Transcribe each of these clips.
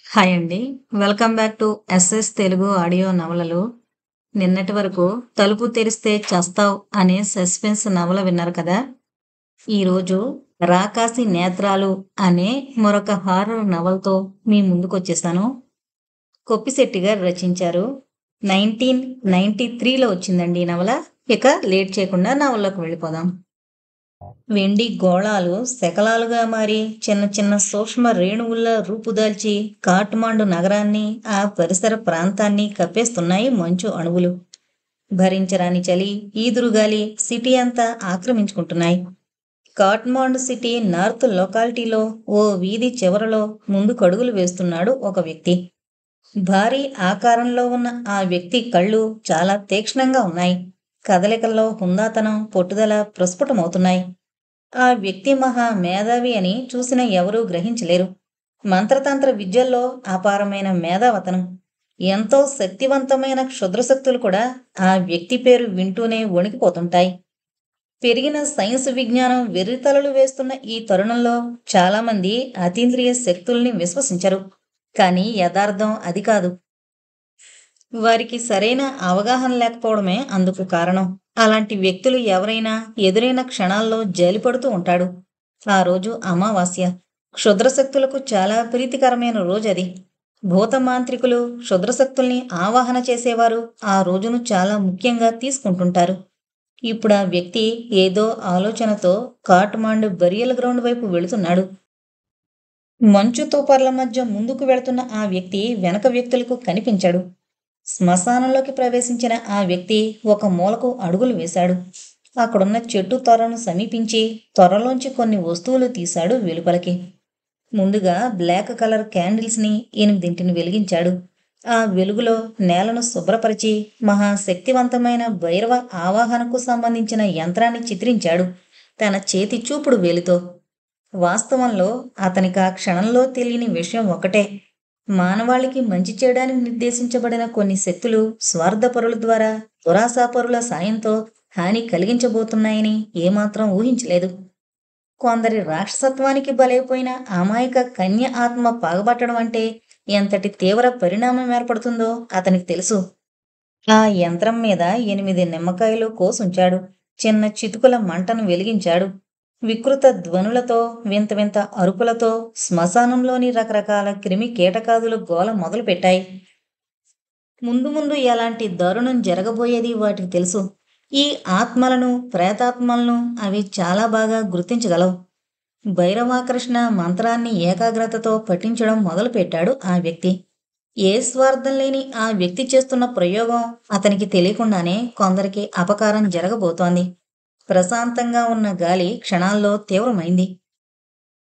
Hi అండి. Welcome back to SS Telugu audio నవలలు. నిన్నటి వరకు 'తలుపు తెరిస్తే చస్తావ్' అనే సస్పెన్స్ నవల విన్నారు కదా! ఈరోజు 'రాకాసి నేత్రాలు' అనే మరొక హారర్ నవలతో మీ ముందుకొచ్చేసాను. కొప్పిశెట్టి గారు రచించారు. 1993లో వచ్చిందండి ఈ నవల. ఇక లేట్ చేయకుండా నవలలోకి వెళ్ళిపోదాం. వెండి గోళాలు శకలాలుగా మారి చిన్న చిన్న సూక్ష్మ రేణువుల్లా రూపుదాల్చి కాట్మాండు నగరాన్ని, ఆ పరిసర ప్రాంతాన్ని కప్పేస్తున్నాయి మంచు అణువులు. భరించరాని చలి, ఈదురుగాలి సిటీ అంతా ఆక్రమించుకుంటున్నాయి. కాట్మాండు సిటీ నార్త్ లొకాలిటీలో ఓ వీధి చివరలో ముందు కడుగులు వేస్తున్నాడు ఒక వ్యక్తి. భారీ ఆకారంలో ఉన్న ఆ వ్యక్తి కళ్ళు చాలా తీక్ష్ణంగా ఉన్నాయి. కదలికల్లో హుందాతనం, పట్టుదల ప్రస్ఫుటమవుతున్నాయి. ఆ వ్యక్తి మహా మేధావి అని చూసిన ఎవరూ గ్రహించలేరు. మంత్రతంత్ర విద్యల్లో అపారమైన మేధావతనం. ఎంతో శక్తివంతమైన క్షుద్రశక్తులు కూడా ఆ వ్యక్తి పేరు వింటూనే వణికిపోతుంటాయి. పెరిగిన సైన్స్ విజ్ఞానం వెర్రితలలు వేస్తున్న ఈ తరుణంలో చాలామంది అతీంద్రియ శక్తుల్ని విశ్వసించరు. కానీ యథార్థం అది కాదు. వారికి సరైన అవగాహన లేకపోవడమే అందుకు కారణం. అలాంటి వ్యక్తులు ఎవరైనా ఎదురైన క్షణాల్లో జాలిపడుతూ ఉంటాడు. ఆ రోజు అమావాస్య. క్షుద్రశక్తులకు చాలా ప్రీతికరమైన రోజది. భూతమాంత్రికులు, క్షుద్రశక్తుల్ని ఆవాహన చేసేవారు ఆ రోజును చాలా ముఖ్యంగా తీసుకుంటుంటారు. ఇప్పుడు ఆ వ్యక్తి ఏదో ఆలోచనతో కాట్మాండు బరియల్ గ్రౌండ్ వైపు వెళుతున్నాడు. మంచు తుపార్ల మధ్య ముందుకు వెళుతున్న ఆ వ్యక్తి వెనక వ్యక్తులకు కనిపించాడు. శ్మశానంలోకి ప్రవేశించిన ఆ వ్యక్తి ఒక మూలకు అడుగులు వేశాడు. అక్కడున్న చెట్టు తొర్రను సమీపించి తొర్రలోంచి కొన్ని వస్తువులు తీశాడు వెలుపలకి. ముందుగా బ్లాక్ కలర్ క్యాండిల్స్ని 8 వెలిగించాడు. ఆ వెలుగులో నేలను శుభ్రపరిచి మహాశక్తివంతమైన భైరవ ఆవాహనకు సంబంధించిన యంత్రాన్ని చిత్రించాడు తన చేతి చూపుడు వేలితో. వాస్తవంలో అతనికి ఆ క్షణంలో తెలియని విషయం ఒకటే. మానవాళికి మంచి చేయడానికి నిర్దేశించబడిన కొన్ని శక్తులు స్వార్థపరుల ద్వారా, దురాశాపరుల సాయంతో హాని కలిగించబోతున్నాయని ఏమాత్రం ఊహించలేదు. కొందరి రాక్షసత్వానికి బలైపోయిన అమాయక కన్య ఆత్మ పగబట్టడం అంటే ఎంతటి తీవ్ర పరిణామం ఏర్పడుతుందో అతనికి తెలుసు. ఆ యంత్రం మీద 8 నిమ్మకాయలు కోసుంచాడు. చిన్న చితుకుల మంటను వెలిగించాడు. వికృత ధ్వనులతో, వింత వింత అరుపులతో శ్మశానంలోని రకరకాల క్రిమి కీటకాదులు గోల మొదలుపెట్టాయి. ముందు ముందు ఎలాంటి దారుణం జరగబోయేది వాటికి తెలుసు. ఈ ఆత్మలను, ప్రేతాత్మలను అవి చాలా బాగా గుర్తించగలవు. భైరవాకృష్ణ మంత్రాన్ని ఏకాగ్రతతో పఠించడం మొదలుపెట్టాడు ఆ వ్యక్తి. ఏ స్వార్థం లేని ఆ వ్యక్తి చేస్తున్న ప్రయోగం అతనికి తెలియకుండానే కొందరికి అపకారం జరగబోతోంది. ప్రశాంతంగా ఉన్న గాలి క్షణాల్లో తీవ్రమైంది.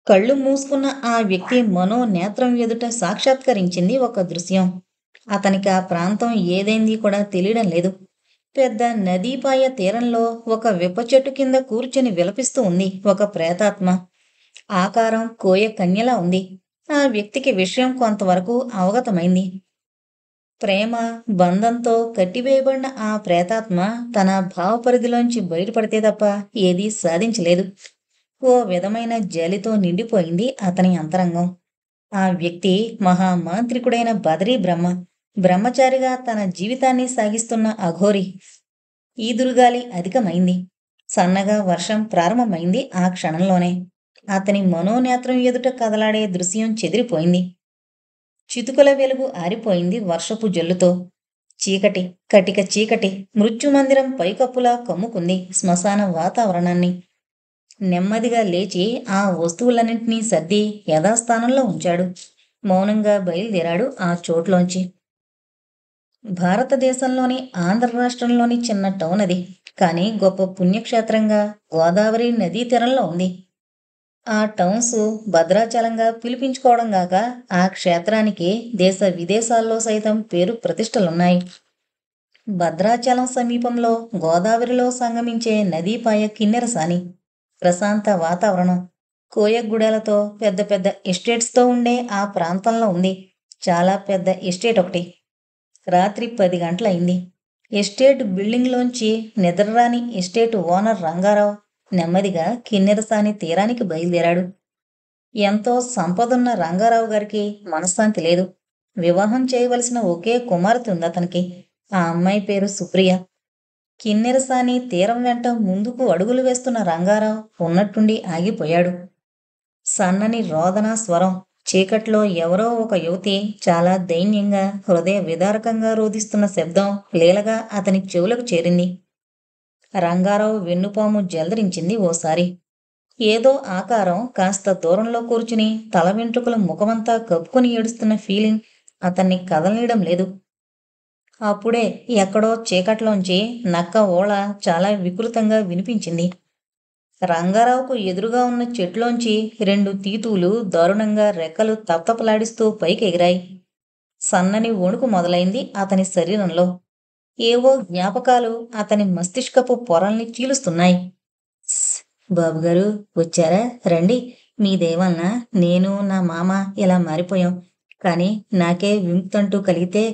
కళ్ళు మూసుకున్న ఆ వ్యక్తి మనోనేత్రం ఎదుట సాక్షాత్కరించింది ఒక దృశ్యం. అతనికి ఆ ప్రాంతం ఏదైంది కూడా తెలియడం లేదు. పెద్ద నదీపాయ తీరంలో ఒక విప్ప చెట్టు కింద కూర్చుని విలపిస్తూ ఉంది ఒక ప్రేతాత్మ. ఆకారం కోయ కన్యలా ఉంది. ఆ వ్యక్తికి విషయం కొంతవరకు అవగతమైంది. ప్రేమ, బంధంతో కట్టివేయబడిన ఆ ప్రేతాత్మ తన భావపరిధిలోంచి బయటపడితే తప్ప ఏదీ సాధించలేదు. ఓ విధమైన జాలితో నిండిపోయింది అతని అంతరంగం. ఆ వ్యక్తి మహామాంత్రికుడైన బదరీ బ్రహ్మ. బ్రహ్మచారిగా తన జీవితాన్ని సాగిస్తున్న అఘోరి. ఈదురుగాలి అధికమైంది. సన్నగా వర్షం ప్రారంభమైంది ఆ క్షణంలోనే. అతని మనోనేత్రం ఎదుట కదలాడే దృశ్యం చెదిరిపోయింది. చితుకుల వెలుగు ఆరిపోయింది వర్షపు జల్లుతో. చీకటి, కటిక చీకటి మృత్యుమందిరం పైకప్పులా కమ్ముకుంది శ్మశాన వాతావరణాన్ని. నెమ్మదిగా లేచి ఆ వస్తువులన్నింటినీ సర్ది యథాస్థానంలో ఉంచాడు. మౌనంగా బయలుదేరాడు ఆ చోట్లోంచి. భారతదేశంలోని ఆంధ్ర రాష్ట్రంలోని చిన్న టౌన్ అది. కానీ గొప్ప పుణ్యక్షేత్రంగా గోదావరి నదీ తీరంలో ఉంది. ఆ టౌన్స్ భద్రాచలంగా పిలిపించుకోవడం గాక ఆ క్షేత్రానికి దేశ విదేశాల్లో సైతం పేరు ప్రతిష్టలున్నాయి. భద్రాచలం సమీపంలో గోదావరిలో సంగమించే నదీపాయ కిన్నెరసాని. ప్రశాంత వాతావరణం. కోయగూడలతో పెద్ద పెద్ద ఎస్టేట్స్తో ఉండే ఆ ప్రాంతంలో ఉంది చాలా పెద్ద ఎస్టేట్ ఒకటి. రాత్రి 10 గంటలయింది. ఎస్టేట్ బిల్డింగ్లోంచి నిద్రరాని ఎస్టేట్ ఓనర్ రంగారావు నెమ్మదిగా కిన్నెరసాని తీరానికి బయలుదేరాడు. ఎంతో సంపదున్న రంగారావు గారికి మనశ్శాంతి లేదు. వివాహం చేయవలసిన ఒకే కుమార్తె ఉంది అతనికి. ఆ అమ్మాయి పేరు సుప్రియ. కిన్నెరసాని తీరం వెంట ముందుకు అడుగులు వేస్తున్న రంగారావు ఉన్నట్టుండి ఆగిపోయాడు. సన్నని రోదన స్వరం. చీకట్లో ఎవరో ఒక యువతి చాలా దైన్యంగా, హృదయ విదారకంగా రోదిస్తున్న శబ్దం లీలగా అతని చెవులకు చేరింది. రంగారావు వెన్నుపాము జలదరించింది ఓసారి. ఏదో ఆకారం కాస్త దూరంలో కూర్చుని తల వెంట్రుకల ముఖమంతా కప్పుకుని ఏడుస్తున్న ఫీలింగ్ అతన్ని కదలనీయడం లేదు. అప్పుడే ఎక్కడో చీకట్లోంచి నక్క ఓళ చాలా వికృతంగా వినిపించింది. రంగారావుకు ఎదురుగా ఉన్న చెట్లోంచి 2 తీతువులు దారుణంగా రెక్కలు తప్తపలాడిస్తూ పైకి ఎగిరాయి. సన్నని వణుకు మొదలైంది అతని శరీరంలో. ఏవో జ్ఞాపకాలు అతని మస్తిష్కపు పొరల్ని చీలుస్తున్నాయి. "స్స్, బాబుగారు వచ్చారా? రండి. మీ దయవలన నేను, నా మామ ఇలా మారిపోయాం. కానీ నాకే విముక్తంటూ కలిగితే..."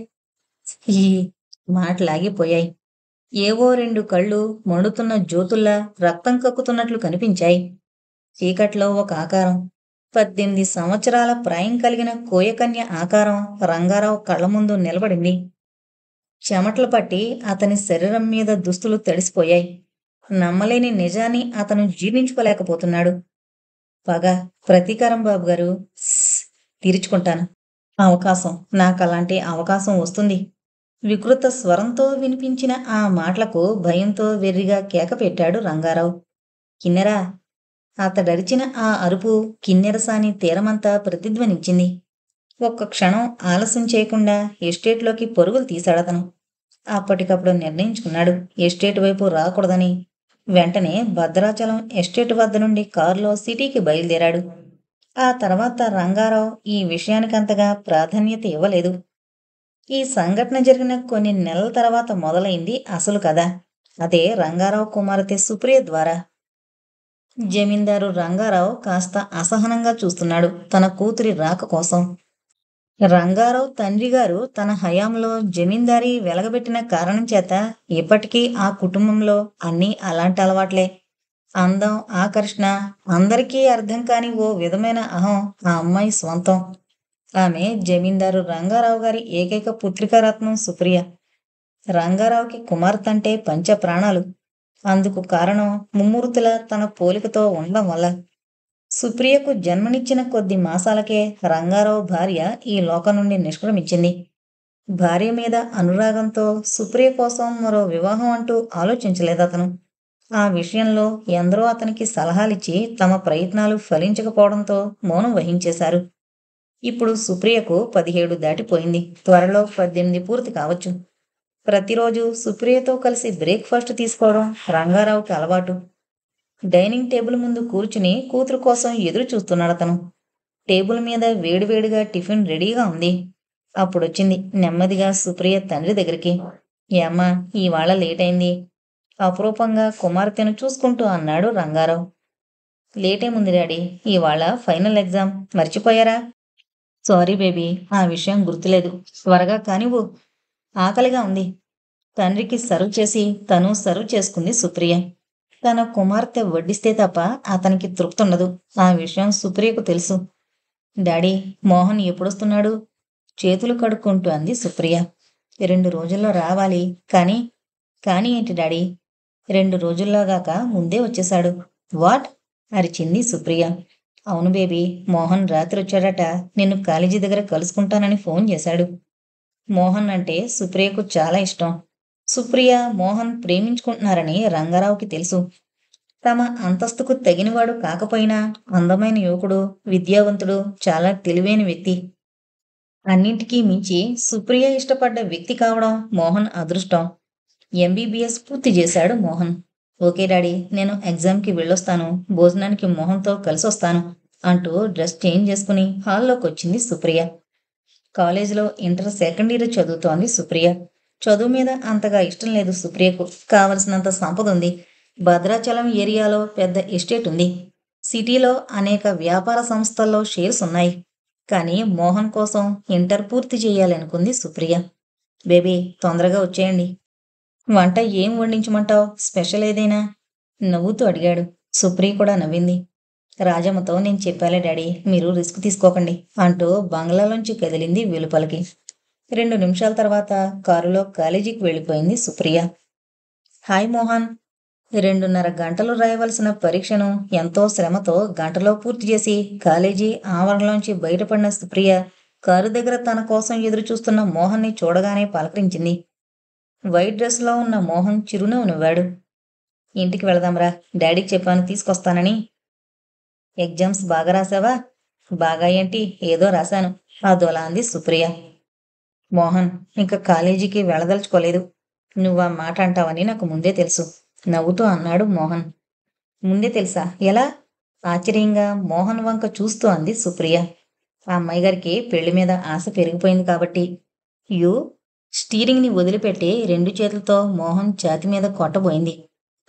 ఈ మాటలాగిపోయాయి. ఏవో 2 కళ్ళు మండుతున్న జ్యోతుల్లా రక్తం కక్కుతున్నట్లు కనిపించాయి. చీకట్లో ఒక ఆకారం, 18 సంవత్సరాల ప్రాయం కలిగిన కోయకన్య ఆకారం రంగారావు కళ్ళ ముందు నిలబడింది. చెమటలు పట్టి అతని శరీరం మీద దుస్తులు తడిసిపోయాయి. నమ్మలేని నిజాన్ని అతను జీర్ణించుకోలేకపోతున్నాడు. పగ, ప్రతీకారం బాబుగారు. తీర్చుకుంటాను. అవకాశం, నాకలాంటి అవకాశం వస్తుంది. వికృత స్వరంతో వినిపించిన ఆ మాటలకు భయంతో వెర్రిగా కేక పెట్టాడు రంగారావు. కిన్నెరా! అతడరిచిన ఆ అరుపు కిన్నెరసాని తీరమంతా ప్రతిధ్వనించింది. ఒక్క క్షణం ఆలస్యం చేయకుండా ఎస్టేట్లోకి పరుగులు తీశాడతను. అప్పటికప్పుడు నిర్ణయించుకున్నాడు ఎస్టేట్ వైపు రాకూడదని. వెంటనే భద్రాచలం ఎస్టేట్ వద్ద నుండి కారులో సిటీకి బయలుదేరాడు. ఆ తర్వాత రంగారావు ఈ విషయానికంతగా ప్రాధాన్యత ఇవ్వలేదు. ఈ సంఘటన జరిగిన కొన్ని నెలల తర్వాత మొదలైంది అసలు కథ. అదే రంగారావు కుమార్తె సుప్రియ ద్వారా. జమీందారు రంగారావు కాస్త అసహనంగా చూస్తున్నాడు తన కూతురి రాక కోసం. రంగారావు తండ్రిగారు తన హయాంలో జమీందారీ వెలగబెట్టిన కారణం చేత ఇప్పటికీ ఆ కుటుంబంలో అన్నీ అలాంటి అలవాట్లే. అందం, ఆకర్షణ, అందరికీ అర్థం కాని ఓ విధమైన అహం ఆ అమ్మాయి స్వంతం. ఆమె జమీందారు రంగారావు గారి ఏకైక పుత్రికారత్నం సుప్రియ. రంగారావుకి కుమార్తె అంటే పంచ ప్రాణాలు. అందుకు కారణం ముమ్మూర్తుల తన పోలికతో ఉండడం వల్ల. సుప్రియకు జన్మనిచ్చిన కొద్ది మాసాలకే రంగారావు భార్య ఈ లోకం నుండి నిష్క్రమించింది. భార్య మీద అనురాగంతో సుప్రియ కోసం మరో వివాహం అంటూ ఆలోచించలేదతను. ఆ విషయంలో ఎందరో అతనికి సలహాలిచ్చి తమ ప్రయత్నాలు ఫలించకపోవడంతో మౌనం వహించేశారు. ఇప్పుడు సుప్రియకు 17 దాటిపోయింది. త్వరలో 18 పూర్తి కావచ్చు. ప్రతిరోజు సుప్రియతో కలిసి బ్రేక్ఫాస్ట్ తీసుకోవడం రంగారావుకి అలవాటు. డైనింగ్ టేబుల్ ముందు కూర్చుని కూతురు కోసం ఎదురు చూస్తున్నాడతను. టేబుల్ మీద వేడివేడిగా టిఫిన్ రెడీగా ఉంది. అప్పుడొచ్చింది నెమ్మదిగా సుప్రియ తండ్రి దగ్గరికి. ఏమ్మా, ఇవాళ లేటైంది? అపురూపంగా కుమార్తెను చూసుకుంటూ అన్నాడు రంగారావు. లేటేముంది డాడీ, ఇవాళ ఫైనల్ ఎగ్జామ్, మర్చిపోయారా? సారీ బేబీ, ఆ విషయం గుర్తులేదు. త్వరగా కానివ్వు, ఆకలిగా ఉంది. తండ్రికి సర్వ్ చేసి తను సర్వ్ చేసుకుంది సుప్రియ. తన కుమార్తె వడ్డిస్తే తప్ప అతనికి తృప్తుండదు. ఆ విషయం సుప్రియకు తెలుసు. డాడీ, మోహన్ ఎప్పుడొస్తున్నాడు? చేతులు కడుక్కుంటూ అంది సుప్రియ. 2 రోజుల్లో రావాలి. కానీ కానీ ఏంటి డాడీ? 2 రోజుల్లోగాక ముందే వచ్చేశాడు. వాట్? అరిచింది సుప్రియ. అవును బేబీ, మోహన్ రాత్రి వచ్చాడట. నిన్ను కాలేజీ దగ్గర కలుసుకుంటానని ఫోన్ చేశాడు. మోహన్ అంటే సుప్రియకు చాలా ఇష్టం. సుప్రియ, మోహన్ ప్రేమించుకుంటున్నారని రంగారావుకి తెలుసు. తమ అంతస్తుకు తగినవాడు కాకపోయినా అందమైన యువకుడు, విద్యావంతుడు, చాలా తెలివైన వ్యక్తి. అన్నింటికీ మించి సుప్రియ ఇష్టపడ్డ వ్యక్తి కావడం మోహన్ అదృష్టం. ఎంబీబీఎస్ పూర్తి చేశాడు మోహన్. ఓకే డాడీ, నేను ఎగ్జామ్కి వెళ్ళొస్తాను. భోజనానికి మోహన్తో కలిసొస్తాను అంటూ డ్రెస్ చేంజ్ చేసుకుని హాల్లోకి వచ్చింది సుప్రియ. కాలేజీలో ఇంటర్ సెకండ్ ఇయర్ చదువుతోంది సుప్రియ. చదువు మీద అంతగా ఇష్టం లేదు సుప్రియకు. కావలసినంత సంపద ఉంది. భద్రాచలం ఏరియాలో పెద్ద ఎస్టేట్ ఉంది. సిటీలో అనేక వ్యాపార సంస్థల్లో షేర్స్ ఉన్నాయి. కానీ మోహన్ కోసం ఇంటర్ పూర్తి చేయాలనుకుంది సుప్రియ. బేబీ, తొందరగా వచ్చేయండి. వంట ఏం వండించమంటావు? స్పెషల్ ఏదైనా? నవ్వుతూ అడిగాడు. సుప్రియ కూడా నవ్వింది. రాజమ్మతో నేను చెప్పాలే డాడీ, మీరు రిస్క్ తీసుకోకండి అంటూ బంగ్లాలోంచి కదిలింది వెలుపలికి. 2 నిమిషాల తర్వాత కారులో కాలేజీకి వెళ్ళిపోయింది సుప్రియ. హాయ్ మోహన్. 2:30 గంటలు రాయవలసిన పరీక్షను ఎంతో శ్రమతో గంటలో పూర్తి చేసి కాలేజీ ఆవరణలోంచి బయటపడిన సుప్రియ కారు దగ్గర తన కోసం ఎదురు చూస్తున్న మోహన్ని చూడగానే పలకరించింది. వైట్ డ్రెస్లో ఉన్న మోహన్ చిరునవ్వు నవ్వాడు. ఇంటికి వెళదాంరా, డాడీకి చెప్పాను తీసుకొస్తానని. ఎగ్జామ్స్ బాగా రాసావా? బాగా ఏంటి, ఏదో రాశాను అదోలా అంది సుప్రియ. మోహన్, ఇంకా కాలేజీకి వెళ్ళదలుచుకోలేదు. నువ్వా మాట అంటావని నాకు ముందే తెలుసు నవ్వుతూ అన్నాడు మోహన్. ముందే తెలుసా? ఎలా? ఆశ్చర్యంగా మోహన్ వంక చూస్తూ అంది సుప్రియ. ఆ అమ్మాయి గారికి పెళ్లి మీద ఆశ పెరిగిపోయింది కాబట్టి. యూ. స్టీరింగ్ని వదిలిపెట్టి 2 చేతులతో మోహన్ ఛాతి మీద కొట్టబోయింది.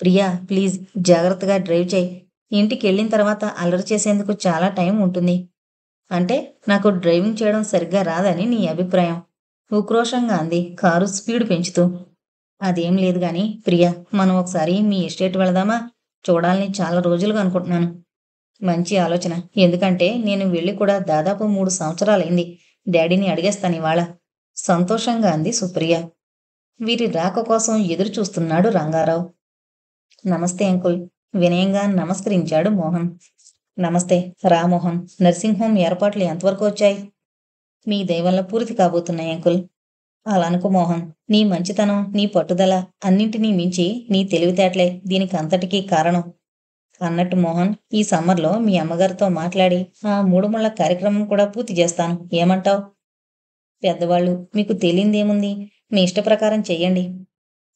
ప్రియా, ప్లీజ్ జాగ్రత్తగా డ్రైవ్ చేయి. ఇంటికి వెళ్ళిన తర్వాత అల్లరి చేసేందుకు చాలా టైం ఉంటుంది. అంటే నాకు డ్రైవింగ్ చేయడం సరిగ్గా రాదని నీ అభిప్రాయం? ఉక్రోషంగా అంది కారు స్పీడ్ పెంచుతూ. అదేం లేదు గాని ప్రియా, మనం ఒకసారి మీ ఎస్టేట్ వెళదామా? చూడాలని చాలా రోజులుగా అనుకుంటున్నాను. మంచి ఆలోచన. ఎందుకంటే నేను వెళ్ళి కూడా దాదాపు 3 సంవత్సరాలైంది. డాడీని అడిగేస్తాను ఇవాళ సంతోషంగా అంది సుప్రియ. వీరి రాక కోసం ఎదురు చూస్తున్నాడు రంగారావు. నమస్తే అంకుల్, వినయంగా నమస్కరించాడు మోహన్. నమస్తే రామోహన్. నర్సింగ్ హోమ్ ఏర్పాట్లు ఎంతవరకు వచ్చాయి? మీ దయ వల్ల పూర్తి కాబోతున్నాయి అంకుల్. అలా అనుకో మోహన్. నీ మంచితనం, నీ పట్టుదల, అన్నింటినీ మించి నీ తెలివితేటలే దీనికి అంతటికీ కారణం. అన్నట్టు మోహన్, ఈ సమ్మర్లో మీ అమ్మగారితో మాట్లాడి ఆ 3 ముళ్ళ కార్యక్రమం కూడా పూర్తి చేస్తాను. ఏమంటావ్? పెద్దవాళ్ళు, మీకు తెలియందేముంది, మీ ఇష్ట ప్రకారం చెయ్యండి.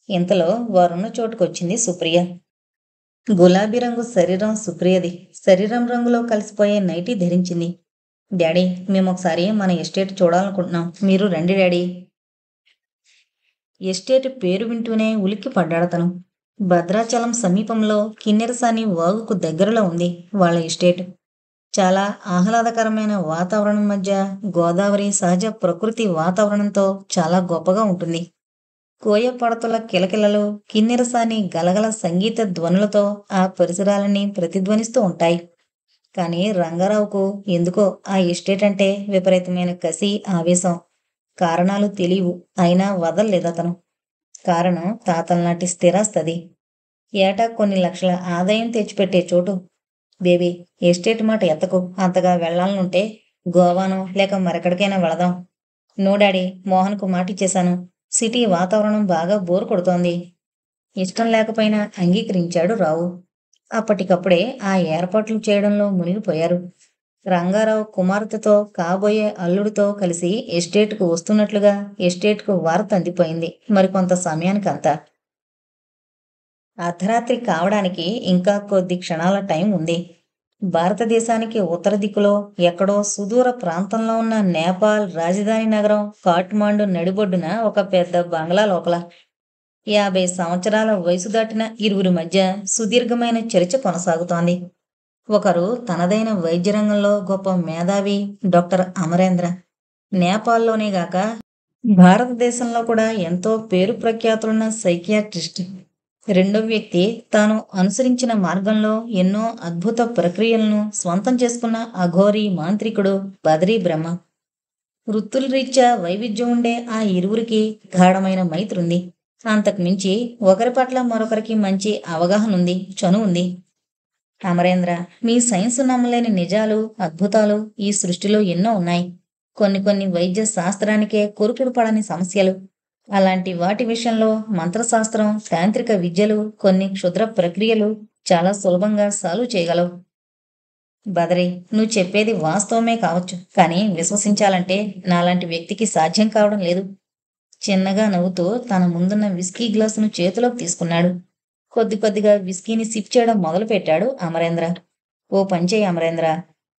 ఇంతలో వారున్న చోటుకొచ్చింది సుప్రియ. గులాబీ రంగు శరీరం సుప్రియది. శరీరం రంగులో కలిసిపోయే నైటీ ధరించింది. డాడీ, మేమొకసారి మన ఎస్టేట్ చూడాలనుకుంటున్నాం, మీరు రండి డాడీ. ఎస్టేట్ పేరు వింటూనే ఉలిక్కి పడ్డాడతను. భద్రాచలం సమీపంలో కిన్నెరసాని వాగుకు దగ్గరలో ఉంది వాళ్ళ ఎస్టేట్. చాలా ఆహ్లాదకరమైన వాతావరణం మధ్య గోదావరి సహజ ప్రకృతి వాతావరణంతో చాలా గొప్పగా ఉంటుంది. కోయ పడతుల కిలకిలలు, కిన్నెరసాని గలగల సంగీత ధ్వనులతో ఆ పరిసరాలన్నీ ప్రతిధ్వనిస్తూ ఉంటాయి. కానీ రంగారావుకు ఎందుకో ఆ ఎస్టేట్ అంటే విపరీతమైన కసి, ఆవేశం. కారణాలు తెలియవు, అయినా వదల్లేదతను. కారణం తాతలనాటి స్థిరాస్తది. ఏటా కొన్ని లక్షల ఆదాయం తెచ్చిపెట్టే చోటు. బేబీ, ఎస్టేట్ మాట ఎత్తకు. అంతగా వెళ్లాలనుంటే గోవానో లేక మరెక్కడికైనా వెళదాం. నో డాడీ, మోహన్కు మాటిచ్చేశాను. సిటీ వాతావరణం బాగా బోరు కొడుతోంది. ఇష్టం లేకపోయినా అంగీకరించాడు రావు. అప్పటికప్పుడే ఆ ఏర్పాట్లు చేయడంలో మునిగిపోయారు. రంగారావు కుమార్తెతో, కాబోయే అల్లుడితో కలిసి ఎస్టేట్కు వస్తున్నట్లుగా ఎస్టేట్కు వార్త అందిపోయింది మరికొంత సమయానికంతా. అర్ధరాత్రి కావడానికి ఇంకా కొద్ది క్షణాల టైం ఉంది. భారతదేశానికి ఉత్తర దిక్కులో ఎక్కడో సుదూర ప్రాంతంలో ఉన్న నేపాల్ రాజధాని నగరం కాఠ్మాండు నడిబొడ్డున ఒక పెద్ద బంగ్లా లోపల 50 సంవత్సరాల వయసు దాటిన ఇరువురి మధ్య సుదీర్ఘమైన చర్చ కొనసాగుతోంది. ఒకరు తనదైన వైద్య రంగంలో గొప్ప మేధావి డాక్టర్ అమరేంద్ర, నేపాల్లోనే గాక భారతదేశంలో కూడా ఎంతో పేరు ప్రఖ్యాతులున్న సైకియాట్రిస్ట్. రెండో వ్యక్తి తాను అనుసరించిన మార్గంలో ఎన్నో అద్భుత ప్రక్రియలను స్వంతం చేసుకున్న అఘోరి మాంత్రికుడు బదరీ బ్రహ్మ. వృత్తుల రీత్యా వైవిధ్యం ఉండే ఆ ఇరువురికి గాఢమైన మైత్రుంది. అంతకు మించి ఒకరి పట్ల మరొకరికి మంచి అవగాహన ఉంది, చనువు ఉంది. అమరేంద్ర, మీ సైన్స్ నమ్మలేని నిజాలు, అద్భుతాలు ఈ సృష్టిలో ఎన్నో ఉన్నాయి. కొన్ని వైద్య శాస్త్రానికే కొరుకుడు పడని సమస్యలు. అలాంటి వాటి విషయంలో మంత్రశాస్త్రం, తాంత్రిక విద్యలు, కొన్ని క్షుద్ర ప్రక్రియలు చాలా సులభంగా సాల్వ్ చేయగలవు. బదరి, నువ్వు చెప్పేది వాస్తవమే కావచ్చు, కానీ విశ్వసించాలంటే నాలాంటి వ్యక్తికి సాధ్యం కావడం లేదు. చిన్నగా నవ్వుతూ తన ముందున్న విస్కీ గ్లాసును చేతిలోకి తీసుకున్నాడు. కొద్దిగా విస్కీని సిప్ చేయడం మొదలుపెట్టాడు అమరేంద్ర. ఓ పంచేయి అమరేంద్ర,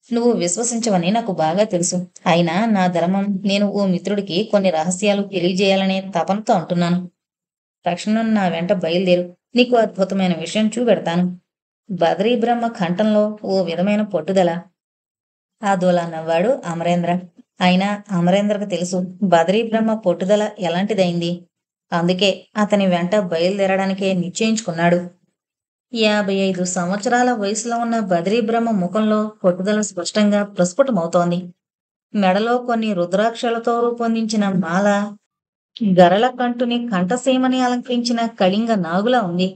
నువ్వు విశ్వసించవని నాకు బాగా తెలుసు. అయినా నా ధర్మం, నేను ఓ మిత్రుడికి కొన్ని రహస్యాలు తెలియజేయాలనే తపనతో అంటున్నాను. తక్షణం నా వెంట బయలుదేరు, నీకు అద్భుతమైన విషయం చూపెడతాను. బదరీ బ్రహ్మ కంఠంలో ఓ విధమైన పట్టుదల. అదోలా నవ్వాడు అమరేంద్ర. అయినా అమరేంద్రకు తెలుసు బదరీ బ్రహ్మ పట్టుదల ఎలాంటిదైంది. అందుకే అతని వెంట బయలుదేరడానికే నిశ్చయించుకున్నాడు. 55 సంవత్సరాల వయసులో ఉన్న బద్రీ బ్రహ్మ ముఖంలో పట్టుదల స్పష్టంగా ప్రస్ఫుటమవుతోంది. మెడలో కొన్ని రుద్రాక్షలతో రూపొందించిన మాల, గరళ కంటుని కంఠసీమని అలంకరించిన కళింగ నాగులా ఉంది.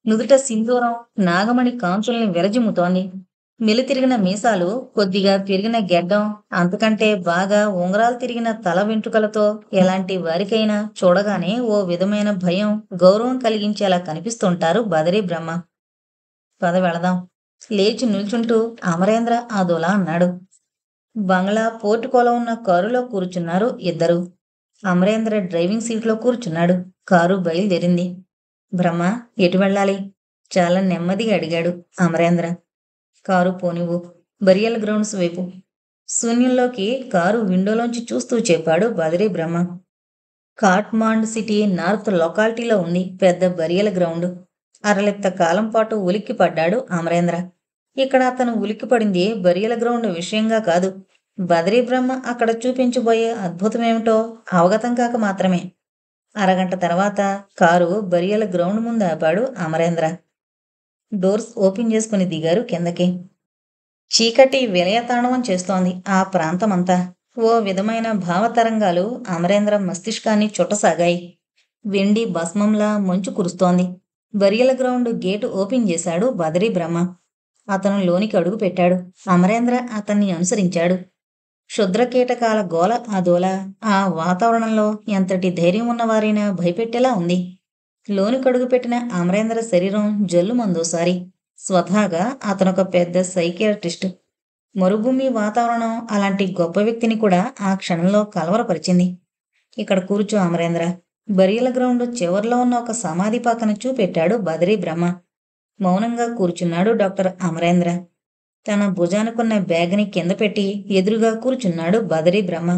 నుదుట సింధూరం నాగమణి కాంతుల్ని విరజిమ్ముతోంది. మెలితిరిగిన మీసాలు, కొద్దిగా పెరిగిన గెడ్డం, అంతకంటే బాగా ఉంగరాలు తిరిగిన తల వెంట్రుకలతో ఎలాంటి వారికైనా చూడగానే ఓ విధమైన భయం, గౌరవం కలిగించేలా కనిపిస్తుంటారు బదరీ బ్రహ్మ. పద వెళదాం. లేచి నిల్చుంటూ అమరేంద్ర అదోలా అన్నాడు. బంగ్లా పోర్టుకోలో ఉన్న కారులో కూర్చున్నారు ఇద్దరు. అమరేంద్ర డ్రైవింగ్ సీట్లో కూర్చున్నాడు. కారు బయలుదేరింది. బ్రహ్మ, ఎటు వెళ్ళాలి? చాలా నెమ్మదిగా అడిగాడు అమరేంద్ర. కారు పోనివ్వు, బరియల్ గ్రౌండ్స్ వైపు. శూన్యంలోకి కారు విండోలోంచి చూస్తూ చెప్పాడు బదరీ బ్రహ్మ. కాట్మాండ్ సిటీ నార్త్ లొకాలిటీలో ఉంది పెద్ద బరియల్ గ్రౌండ్. అరలెత్త కాలం పాటు ఉలిక్కి పడ్డాడు అమరేంద్ర. ఇక్కడ అతను ఉలిక్కిపడింది బరియల గ్రౌండ్ విషయంగా కాదు. బదరీ బ్రహ్మ అక్కడ చూపించబోయే అద్భుతమేమిటో అవగతం కాక మాత్రమే. అరగంట తర్వాత కారు బరియల గ్రౌండ్ ముందు ఆపాడు అమరేంద్ర. డోర్స్ ఓపెన్ చేసుకుని దిగారు కిందకి. చీకటి విలయతాండవం చేస్తోంది ఆ ప్రాంతమంతా. ఓ విధమైన భావతరంగాలు అమరేంద్ర మస్తిష్కాన్ని చుట్టసాగాయి. వెండి భస్మంలా మంచు కురుస్తోంది. బరియల గ్రౌండ్ గేటు ఓపెన్ చేశాడు బదరీ బ్రహ్మ. అతను లోనికి అడుగు పెట్టాడు. అమరేంద్ర అతన్ని అనుసరించాడు. క్షుద్రకీటకాల గోల అదోలా ఆ వాతావరణంలో ఎంతటి ధైర్యం ఉన్నవారైనా భయపెట్టేలా ఉంది. లోనికడుగు పెట్టిన అమరేంద్ర శరీరం జల్లుమందోసారి. స్వతహాగా అతనొక పెద్ద సైకియాట్రిస్ట్. మరుభూమి వాతావరణం అలాంటి గొప్ప వ్యక్తిని కూడా ఆ క్షణంలో కలవరపరిచింది. ఇక్కడ కూర్చో అమరేంద్ర. బరియల గ్రౌండ్ చివర్లో ఉన్న ఒక సమాధి పక్కన చూపెట్టాడు బదరీ బ్రహ్మ. మౌనంగా కూర్చున్నాడు డాక్టర్ అమరేంద్ర. తన భుజానుకున్న బ్యాగ్ని కింద పెట్టి ఎదురుగా కూర్చున్నాడు బదరీ బ్రహ్మ.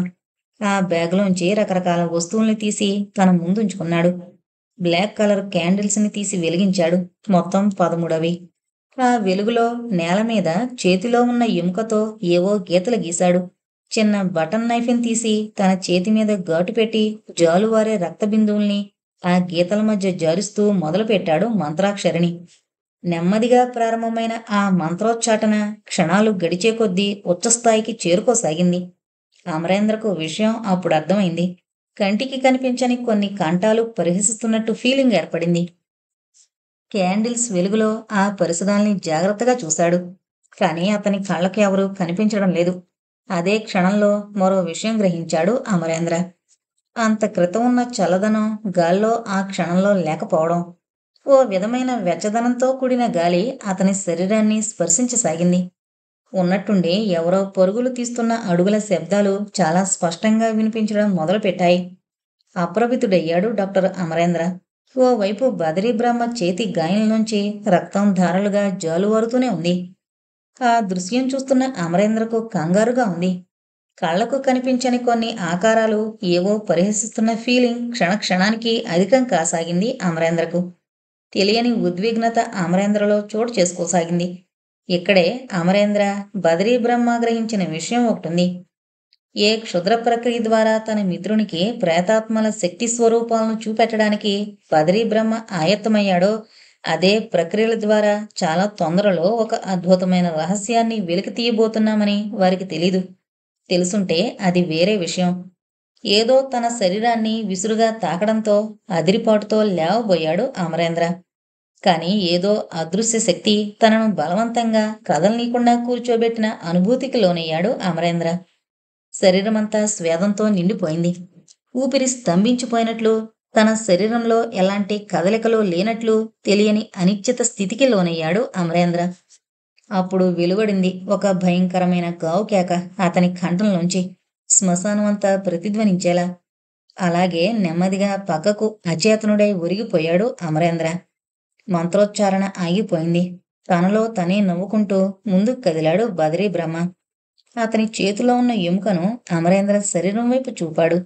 ఆ బ్యాగ్లోంచి రకరకాల వస్తువుల్ని తీసి తన ముందుంచుకున్నాడు. బ్లాక్ కలర్ క్యాండిల్స్ని తీసి వెలిగించాడు. మొత్తం 13 ఆ వెలుగులో నేల మీద చేతిలో ఉన్న ఎముకతో ఏవో గీతలు గీశాడు. చిన్న బటన్ నైఫ్ని తీసి తన చేతి మీద ఘాటు పెట్టి జాలువారే రక్త బిందువుల్ని ఆ గీతల మధ్య జారుస్తూ మొదలుపెట్టాడు మంత్రాక్షరిని. నెమ్మదిగా ప్రారంభమైన ఆ మంత్రోచ్చాటన క్షణాలు గడిచే కొద్దీ ఉచ్చస్థాయికి చేరుకోసాగింది. అమరేంద్రకు విషయం అప్పుడు అర్థమైంది. కంటికి కనిపించని కొన్ని కంఠాలు పరిహసిస్తున్నట్టు ఫీలింగ్ ఏర్పడింది. క్యాండిల్స్ వెలుగులో ఆ పరిసరాల్ని జాగ్రత్తగా చూశాడు. కానీ అతని కళ్ళకి ఎవరూ కనిపించడం లేదు. అదే క్షణంలో మరో విషయం గ్రహించాడు అమరేంద్ర. అంత క్రితం ఉన్న చల్లదనం గాల్లో ఆ క్షణంలో లేకపోవడం. ఓ విధమైన వెచ్చదనంతో కూడిన గాలి అతని శరీరాన్ని స్పర్శించసాగింది. ఉన్నట్టుండి ఎవరో పరుగులు తీస్తున్న అడుగుల శబ్దాలు చాలా స్పష్టంగా వినిపించడం మొదలుపెట్టాయి. అప్రభితుడయ్యాడు డాక్టర్ అమరేంద్ర. ఓవైపు బదరీ బ్రహ్మ చేతి గాయంలోంచి రక్తం ధారలుగా జాలువారుతూనే ఉంది. ఆ దృశ్యం చూస్తున్న అమరేంద్రకు కంగారుగా ఉంది. కళ్లకు కనిపించని కొన్ని ఆకారాలు ఏవో పరిహసిస్తున్న ఫీలింగ్ క్షణక్షణానికి అధికం కాసాగింది అమరేంద్రకు. తెలియని ఉద్విగ్నత అమరేంద్రలో చోటు చేసుకోసాగింది. ఇక్కడే అమరేంద్ర బదరీ బ్రహ్మ గ్రహించిన విషయం ఒకటుంది. ఏ క్షుద్ర ప్రక్రియ ద్వారా తన మిత్రునికి ప్రేతాత్మల శక్తి స్వరూపాలను చూపెట్టడానికి బదరీ బ్రహ్మ ఆయత్తమయ్యాడో అదే ప్రక్రియల ద్వారా చాలా తొందరలో ఒక అద్భుతమైన రహస్యాన్ని వెలికి తీయబోతున్నామని వారికి తెలీదు. తెలుసుంటే అది వేరే విషయం. ఏదో తన శరీరాన్ని విసురుగా తాకడంతో అదిరిపాటుతో లేవబోయాడు అమరేంద్ర. కాని ఏదో అదృశ్య శక్తి తనను బలవంతంగా కదలనీయకుండా కూర్చోబెట్టిన అనుభూతికి లోనయ్యాడు అమరేంద్ర. శరీరమంతా స్వేదంతో నిండిపోయింది. ఊపిరి స్తంభించిపోయినట్లు, తన శరీరంలో ఎలాంటి కదలికలు లేనట్లు తెలియని అనిశ్చిత స్థితికి లోనయ్యాడు అమరేంద్ర. అప్పుడు వెలువడింది ఒక భయంకరమైన గావు కేక అతని కంఠంలోంచి, శ్మశానమంతా ప్రతిధ్వనించేలా. అలాగే నెమ్మదిగా పక్కకు అచేతనుడై ఒరిగిపోయాడు అమరేంద్ర. మంత్రోచ్చారణ ఆగిపోయింది. తనలో తనే నవ్వుకుంటూ ముందుకు కదిలాడు బదరీ బ్రహ్మ. అతని చేతిలో ఉన్న ఎముకను అమరేంద్ర శరీరం వైపు చూపాడు.